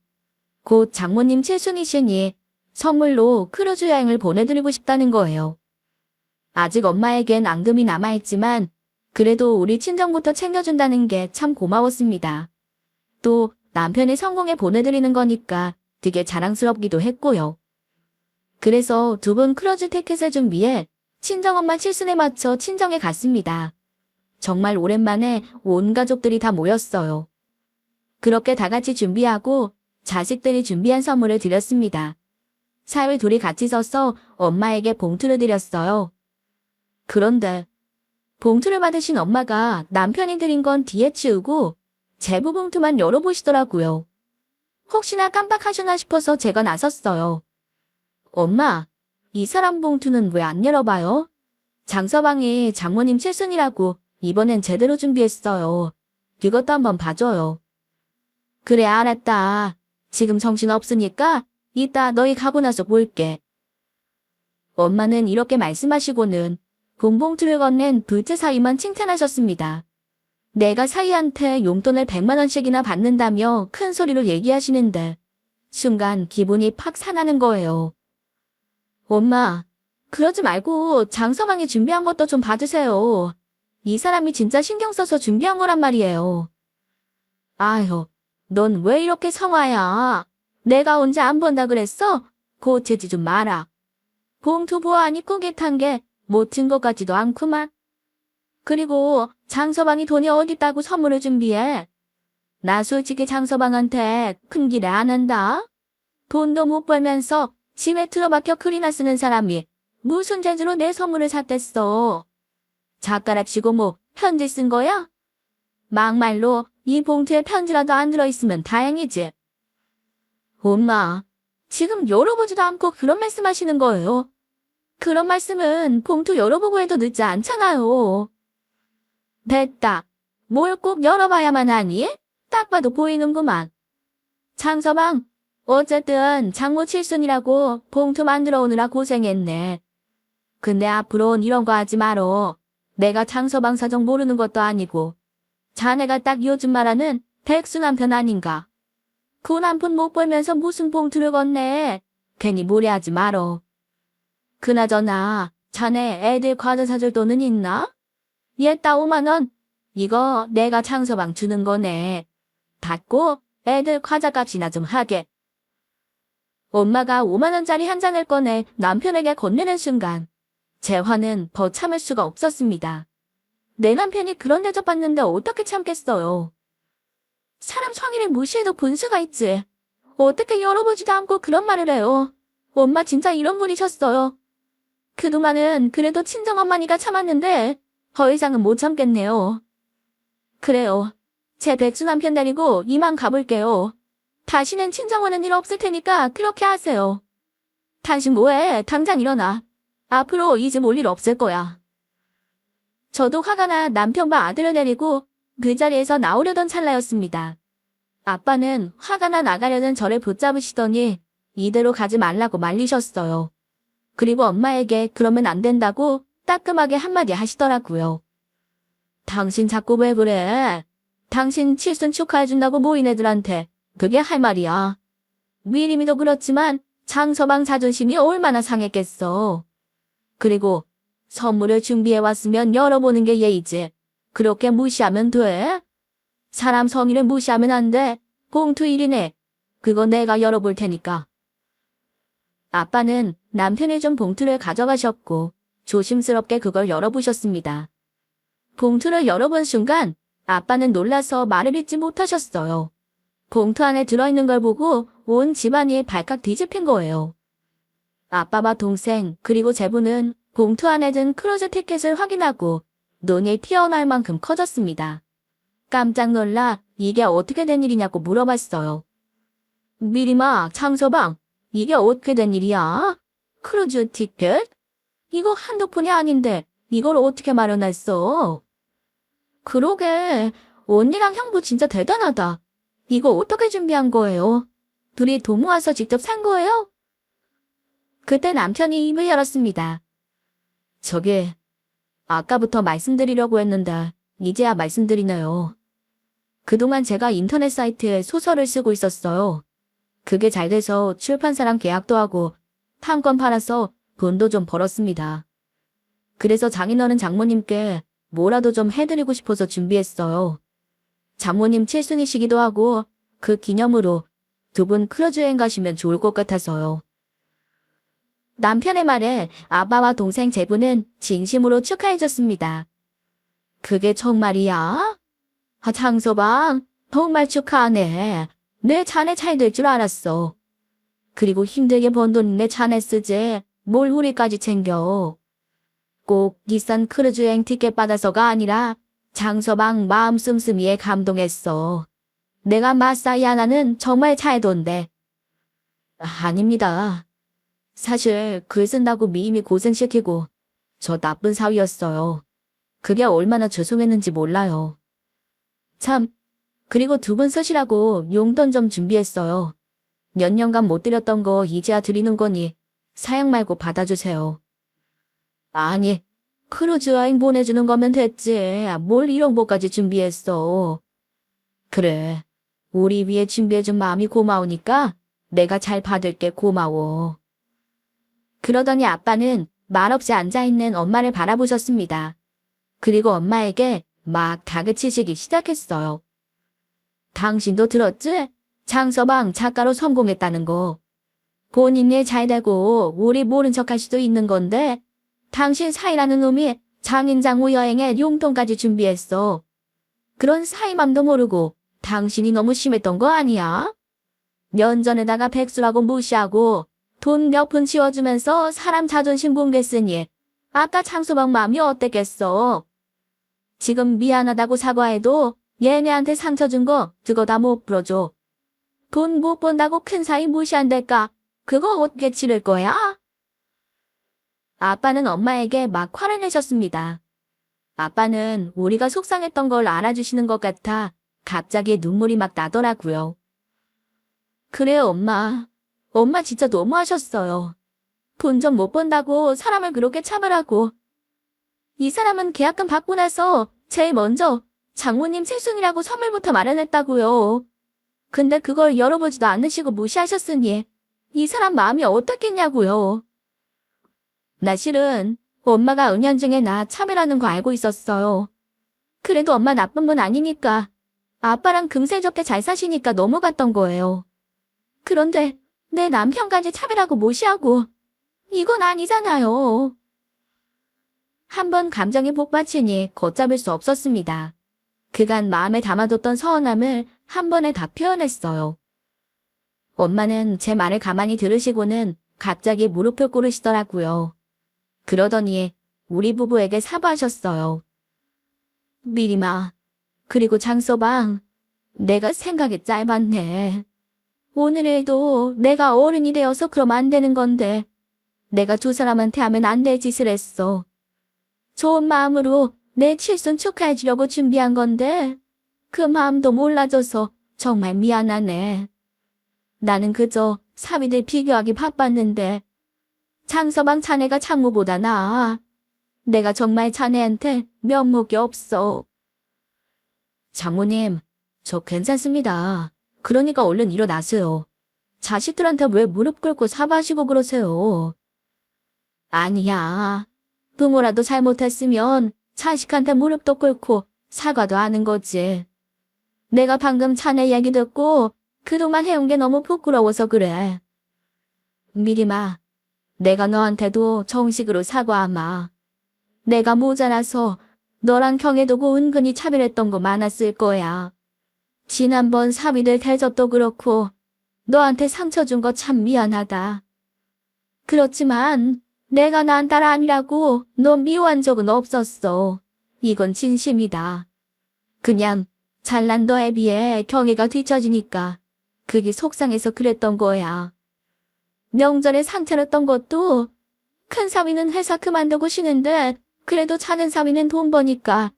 곧 장모님 칠순이시니 선물로 크루즈 여행을 보내드리고 싶다는 거예요. 아직 엄마에겐 앙금이 남아있지만 그래도 우리 친정부터 챙겨준다는 게 참 고마웠습니다. 또 남편이 성공해 보내드리는 거니까 되게 자랑스럽기도 했고요. 그래서 두 분 크루즈 티켓을 준비해 친정엄마 칠순에 맞춰 친정에 갔습니다. 정말 오랜만에 온 가족들이 다 모였어요. 그렇게 다 같이 준비하고 자식들이 준비한 선물을 드렸습니다. 사위 둘이 같이 서서 엄마에게 봉투를 드렸어요. 그런데 봉투를 받으신 엄마가 남편이 드린 건 뒤에 치우고 제부 봉투만 열어보시더라고요. 혹시나 깜빡하셨나 싶어서 제가 나섰어요. 엄마, 이 사람 봉투는 왜 안 열어봐요? 장서방이 장모님 칠순이라고 이번엔 제대로 준비했어요. 이것도 한번 봐줘요. 그래, 알았다. 지금 정신 없으니까 이따 너희 가고 나서 볼게. 엄마는 이렇게 말씀하시고는 봉봉투를 건넨 둘째 사위만 칭찬하셨습니다. 내가 사위한테 용돈을 100만 원씩이나 받는다며 큰 소리로 얘기하시는데 순간 기분이 팍 상하는 거예요. 엄마, 그러지 말고 장서방이 준비한 것도 좀 봐주세요. 이 사람이 진짜 신경 써서 준비한 거란 말이에요. 아휴, 넌 왜 이렇게 성화야? 내가 언제 안 본다 그랬어? 고치지 좀 마라. 봉투 보아하니 꾸깃한 게 못진 것 같지도 않구만. 그리고 장서방이 돈이 어디 있다고 선물을 준비해. 나 솔직히 장서방한테 큰 기대 안 한다. 돈도 못 벌면서 집에 틀어박혀 글이나 쓰는 사람이 무슨 재주로 내 선물을 샀댔어. 작가랍 치고 뭐 편지 쓴 거야? 막말로 이 봉투에 편지라도 안 들어있으면 다행이지. 엄마, 지금 열어보지도 않고 그런 말씀하시는 거예요. 그런 말씀은 봉투 열어보고 해도 늦지 않잖아요. 됐다. 뭘 꼭 열어봐야만 하니? 딱 봐도 보이는구만. 장서방, 어쨌든 장모 칠순이라고 봉투 만들어 오느라 고생했네. 근데 앞으로는 이런 거 하지 말어. 내가 장서방 사정 모르는 것도 아니고. 자네가 딱 요즘 말하는 백수 남편 아닌가. 그 남편 못 벌면서 무슨 봉투를 건네. 괜히 무례하지 말어. 그나저나 자네 애들 과자 사줄 돈은 있나? 얘따 5만 원. 이거 내가 장서방 주는 거네. 받고 애들 과자값이나 좀 하게. 엄마가 5만 원짜리 한 장을 꺼내 남편에게 건네는 순간 제 화는 더 참을 수가 없었습니다. 내 남편이 그런 대접받는데 어떻게 참겠어요. 사람 성의를 무시해도 본수가 있지. 어떻게 열어보지도 않고 그런 말을 해요. 엄마 진짜 이런 분이셨어요. 그동안은 그래도 친정엄마니까 참았는데 더 이상은 못 참겠네요. 그래요. 제 백수 남편 데리고 이만 가볼게요. 다시는 친정 오는 일 없을 테니까 그렇게 하세요. 당신 뭐해? 당장 일어나. 앞으로 이 집 올 일 없을 거야. 저도 화가 나 남편과 아들을 데리고 그 자리에서 나오려던 찰나였습니다. 아빠는 화가 나 나가려는 저를 붙잡으시더니 이대로 가지 말라고 말리셨어요. 그리고 엄마에게 그러면 안 된다고 따끔하게 한마디 하시더라고요. 당신 자꾸 왜 그래? 당신 칠순 축하해준다고 모인 애들한테 그게 할 말이야. 미리미도 그렇지만 장서방 자존심이 얼마나 상했겠어. 그리고 선물을 준비해왔으면 열어보는 게 예의지. 그렇게 무시하면 돼? 사람 성의를 무시하면 안 돼. 봉투 1이네. 그거 내가 열어볼 테니까. 아빠는 남편이 준 봉투를 가져가셨고 조심스럽게 그걸 열어보셨습니다. 봉투를 열어본 순간 아빠는 놀라서 말을 잇지 못하셨어요. 봉투 안에 들어있는 걸 보고 온 집안이 발칵 뒤집힌 거예요. 아빠와 동생 그리고 제부는 봉투 안에 든 크루즈 티켓을 확인하고 눈이 튀어나올 만큼 커졌습니다. 깜짝 놀라 이게 어떻게 된 일이냐고 물어봤어요. 미리마, 장서방, 이게 어떻게 된 일이야? 크루즈 티켓? 이거 한두 푼이 아닌데 이걸 어떻게 마련했어? 그러게, 언니랑 형부 진짜 대단하다. 이거 어떻게 준비한 거예요? 둘이 돈 모아서 직접 산 거예요? 그때 남편이 입을 열었습니다. 저기, 아까부터 말씀드리려고 했는데 이제야 말씀드리네요. 그동안 제가 인터넷 사이트에 소설을 쓰고 있었어요. 그게 잘 돼서 출판사랑 계약도 하고 판권 팔아서 돈도 좀 벌었습니다. 그래서 장인어른 장모님께 뭐라도 좀 해드리고 싶어서 준비했어요. 장모님 칠순이시기도 하고 그 기념으로 두 분 크루즈 여행 가시면 좋을 것 같아서요. 남편의 말에 아빠와 동생 제부는 진심으로 축하해줬습니다. 그게 정말이야? 장서방, 정말 축하하네. 내 자네 잘 될 줄 알았어. 그리고 힘들게 번 돈 내 자네 쓰지. 뭘 우리까지 챙겨. 꼭 비싼 크루즈 여행 티켓 받아서가 아니라 장서방 마음 씀씀이에 감동했어. 내가 마사이 하나는 정말 잘 돈데. 아닙니다. 사실 글 쓴다고 미임이 고생시키고 저 나쁜 사위였어요. 그게 얼마나 죄송했는지 몰라요. 참, 그리고 두 분 쓰시라고 용돈 좀 준비했어요. 몇 년간 못 드렸던 거 이제야 드리는 거니 사양 말고 받아주세요. 아니, 크루즈 여행 보내주는 거면 됐지. 뭘 이런 것까지 준비했어. 그래, 우리 위해 준비해준 마음이 고마우니까 내가 잘 받을게. 고마워. 그러더니 아빠는 말없이 앉아있는 엄마를 바라보셨습니다. 그리고 엄마에게 막 다그치시기 시작했어요. 당신도 들었지? 장서방 작가로 성공했다는 거. 본인 일 잘 되고 우리 모른 척 할 수도 있는 건데 당신 사이라는 놈이 장인장후 여행에 용돈까지 준비했어. 그런 사이 맘도 모르고 당신이 너무 심했던 거 아니야? 면전에다가 백수라고 무시하고 돈 몇 푼 치워주면서 사람 자존심 붕괴쓰니 아까 장서방 마음이 어땠겠어? 지금 미안하다고 사과해도 얘네한테 상처 준 거 그거 다 못 풀어줘. 돈 못 번다고 큰 사이 무시한달까? 그거 어떻게 치를 거야? 아빠는 엄마에게 막 화를 내셨습니다. 아빠는 우리가 속상했던 걸 알아주시는 것 같아 갑자기 눈물이 막 나더라고요. 그래요, 엄마. 엄마 진짜 너무하셨어요. 돈 좀 못 번다고 사람을 그렇게 참으라고. 이 사람은 계약금 받고 나서 제일 먼저 장모님 세순이라고 선물부터 마련했다고요. 근데 그걸 열어보지도 않으시고 무시하셨으니 이 사람 마음이 어떻겠냐고요. 나 실은 엄마가 은연중에 나 참으라는 거 알고 있었어요. 그래도 엄마 나쁜 분 아니니까 아빠랑 금세 좋게 잘 사시니까 넘어갔던 거예요. 그런데 내 남편까지 차별하고 무시하고 이건 아니잖아요. 한번 감정이 복받치니 걷잡을 수 없었습니다. 그간 마음에 담아뒀던 서운함을 한 번에 다 표현했어요. 엄마는 제 말을 가만히 들으시고는 갑자기 무릎을 꿇으시더라고요. 그러더니 우리 부부에게 사과하셨어요. 미리마, 그리고 장서방, 내가 생각이 짧았네. 오늘 일도 내가 어른이 되어서 그러면 안 되는 건데 내가 두 사람한테 하면 안 될 짓을 했어. 좋은 마음으로 내 칠순 축하해주려고 준비한 건데 그 마음도 몰라줘서 정말 미안하네. 나는 그저 사위들 비교하기 바빴는데 장서방 자네가 장모보다 나아. 내가 정말 자네한테 면목이 없어. 장모님, 저 괜찮습니다. 그러니까 얼른 일어나세요. 자식들한테 왜 무릎 꿇고 사과하시고 그러세요? 아니야. 부모라도 잘못했으면 자식한테 무릎도 꿇고 사과도 하는 거지. 내가 방금 자네 얘기 듣고 그동안 해온 게 너무 부끄러워서 그래. 미리마, 내가 너한테도 정식으로 사과하마. 내가 모자라서 너랑 경애도고 은근히 차별했던 거 많았을 거야. 지난번 사위들 대접도 그렇고 너한테 상처 준 거 참 미안하다. 그렇지만 내가 난 딸 아니라고 너 미워한 적은 없었어. 이건 진심이다. 그냥 잘난 너에 비해 경애가 뒤처지니까 그게 속상해서 그랬던 거야. 명절에 상처였던 것도 큰 사위는 회사 그만두고 쉬는데 그래도 작은 사위는 돈 버니까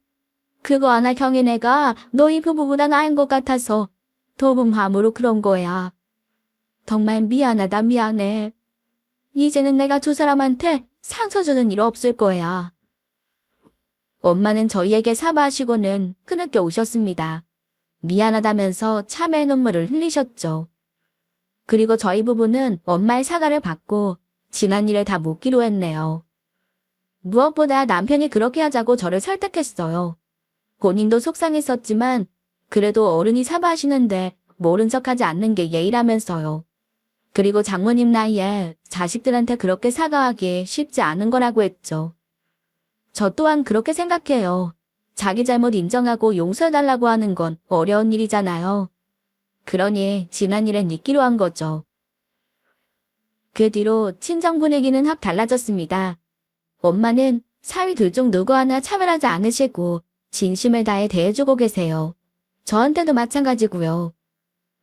그거 하나 경애내가 너희 부부보다 나은 것 같아서 도움 함으로 그런 거야. 정말 미안하다 미안해. 이제는 내가 두 사람한테 상처 주는 일 없을 거야. 엄마는 저희에게 사과하시고는 흐느껴 오셨습니다. 미안하다면서 참회의 눈물을 흘리셨죠. 그리고 저희 부부는 엄마의 사과를 받고 지난 일을 다 묻기로 했네요. 무엇보다 남편이 그렇게 하자고 저를 설득했어요. 본인도 속상했었지만 그래도 어른이 사과하시는데 모른 척하지 않는 게 예의라면서요. 그리고 장모님 나이에 자식들한테 그렇게 사과하기 쉽지 않은 거라고 했죠. 저 또한 그렇게 생각해요. 자기 잘못 인정하고 용서해달라고 하는 건 어려운 일이잖아요. 그러니 지난 일엔 잊기로 한 거죠. 그 뒤로 친정 분위기는 확 달라졌습니다. 엄마는 사위 둘 중 누구 하나 차별하지 않으시고 진심을 다해 대해주고 계세요. 저한테도 마찬가지고요.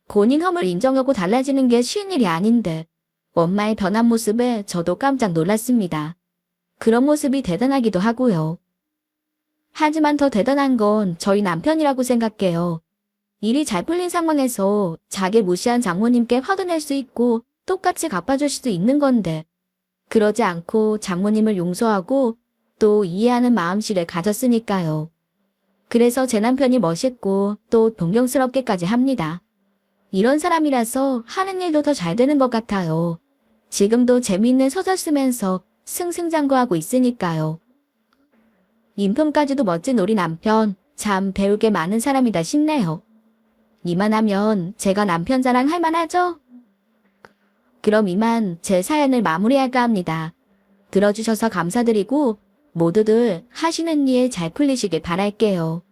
본인 허물 인정하고 달라지는 게 쉬운 일이 아닌데 엄마의 변한 모습에 저도 깜짝 놀랐습니다. 그런 모습이 대단하기도 하고요. 하지만 더 대단한 건 저희 남편이라고 생각해요. 일이 잘 풀린 상황에서 자기 무시한 장모님께 화도 낼 수 있고 똑같이 갚아줄 수도 있는 건데 그러지 않고 장모님을 용서하고 또 이해하는 마음씨를 가졌으니까요. 그래서 제 남편이 멋있고 또 존경스럽게까지 합니다. 이런 사람이라서 하는 일도 더 잘 되는 것 같아요. 지금도 재미있는 소설 쓰면서 승승장구하고 있으니까요. 인품까지도 멋진 우리 남편, 참 배울 게 많은 사람이다 싶네요. 이만하면 제가 남편 자랑 할 만하죠? 그럼 이만 제 사연을 마무리할까 합니다. 들어주셔서 감사드리고 모두들 하시는 일 잘 풀리시길 바랄게요.